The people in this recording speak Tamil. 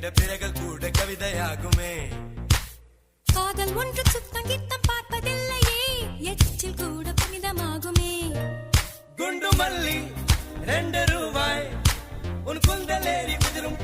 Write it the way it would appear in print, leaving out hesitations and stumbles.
கண்ட பிறகு கூட கவிதையாகுமே. காதல் ஒன்று சுத்தம் கித்தம் பார்ப்பதில்லையே, எச்சில் கூட புனிதமாகுமே. குண்டு மல்லி 2 ரூபாய் உன் குந்தலேறி குதிரும்